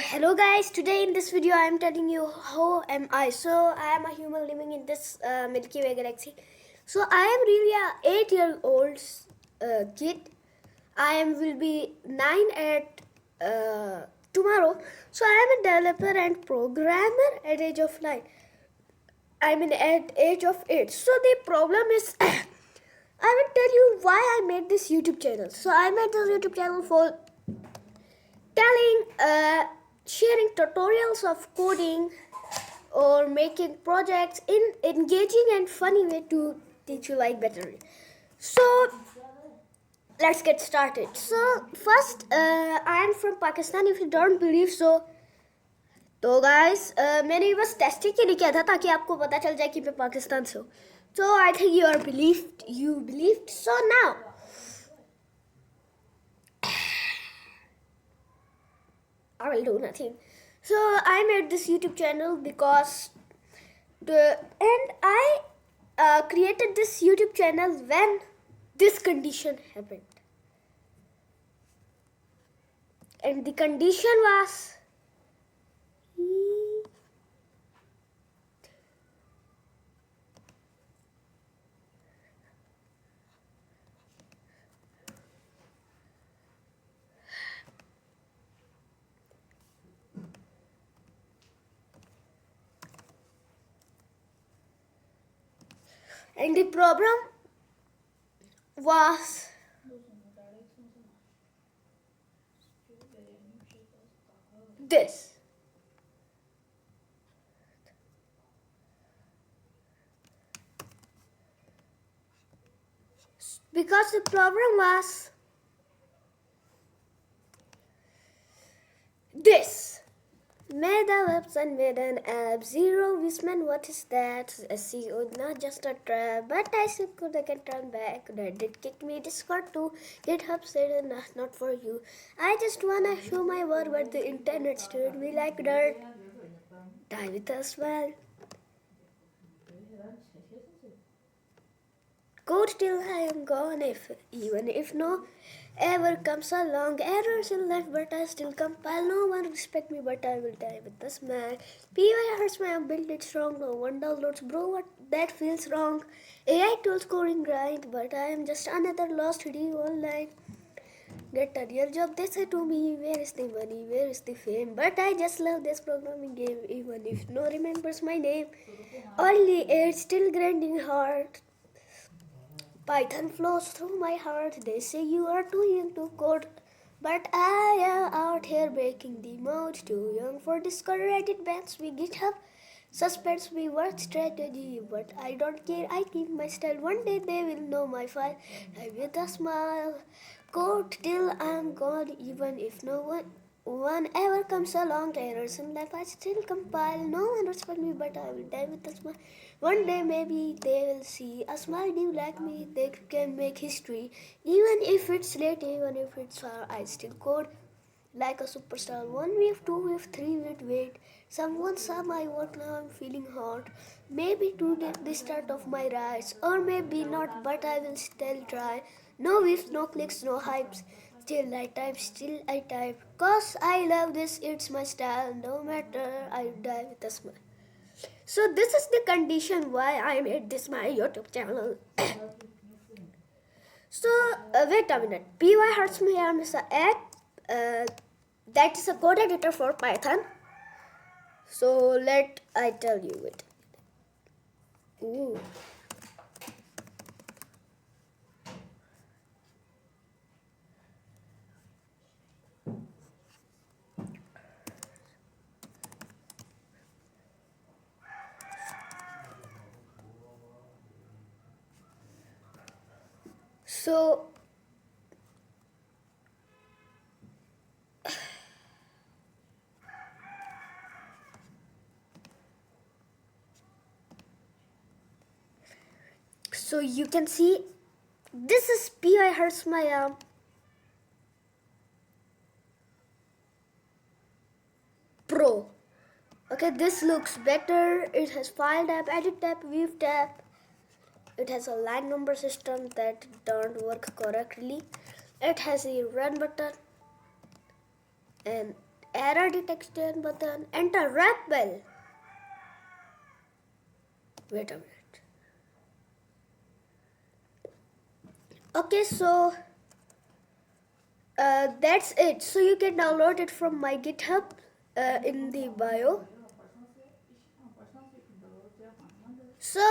Hello guys, today in this video I am telling you how am I. So I am a human living in this Milky Way galaxy. So I am really a 8-year-old kid. I am will be 9 at tomorrow. So I am a developer and programmer at age of 9. I mean at age of 8. So the problem is I will tell you why I made this YouTube channel. So I made this YouTube channel for telling sharing tutorials of coding or making projects in engaging and funny way to teach you like better. So let's get started. So first I am from Pakistan if you don't believe so. तो guys मैंने बस testing के लिए किया था ताकि आपको पता चल जाए कि मैं पाकिस्तान से हूँ. So I think you believed. So now I will do nothing. So I made this YouTube channel because I created this YouTube channel when this condition happened. And the condition was and the problem was this. Because the problem was this. Made a website, made an app, zero Wisman, what is that? SEO, not just a trap, but I still could I can turn back. Reddit kicked me, Discord too. GitHub said not for you. I just wanna show my work, but the internet treated me like dirt. Die with a smile. Code till I am gone, even if no ever comes along. Errors in life, but I still compile. No one respect me, but I will die with a smile. PY hurts my build it strong. No one downloads, bro. What that feels wrong. AI tools scoring grind, but I am just another lost D online. Get a real job, they say to me, where is the money, where is the fame? But I just love this programming game, even if no remembers my name. Only 8, still grinding hard. Python flows through my heart. They say you are too young to code, but I am out here breaking the mold. Too young for Discord, Reddit bans me, GitHub suspects me worth strategy, but I don't care. I keep my style. One day they will know my file. I with a smile, code till I'm gone, even if no one ever comes along. Errors in life I still compile. No one respect me, but I will die with a smile. One day maybe they will see a smile new like me. They can make history, even if it's late, even if it's far. I still code like a superstar. 1 week, 2 week, 3 week, wait. Someone saw my work, now I'm feeling hot. Maybe today the start of my rise, or maybe not, but I will still try. No whiffs, no clicks, no hypes. Still I type. Cause I love this, it's my style. No matter, I die with a smile. So this is the condition why I made this my YouTube channel. So wait a minute. PY hurts me arm is a app. That is a code editor for Python. So let I tell you it. Ooh. So you can see this is PI hurts my arm. Pro. Okay, this looks better. It has file tab, edit tab, view tab. It has a line number system that don't work correctly. It has a run button and error detection button, enter rep bell. Wait a minute. Okay, so that's it. So you can download it from my GitHub in the bio. So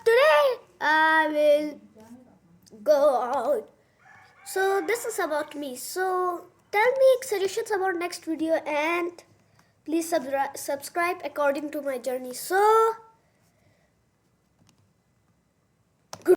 today I will go out. So this is about me. So tell me suggestions about next video and please subscribe according to my journey. So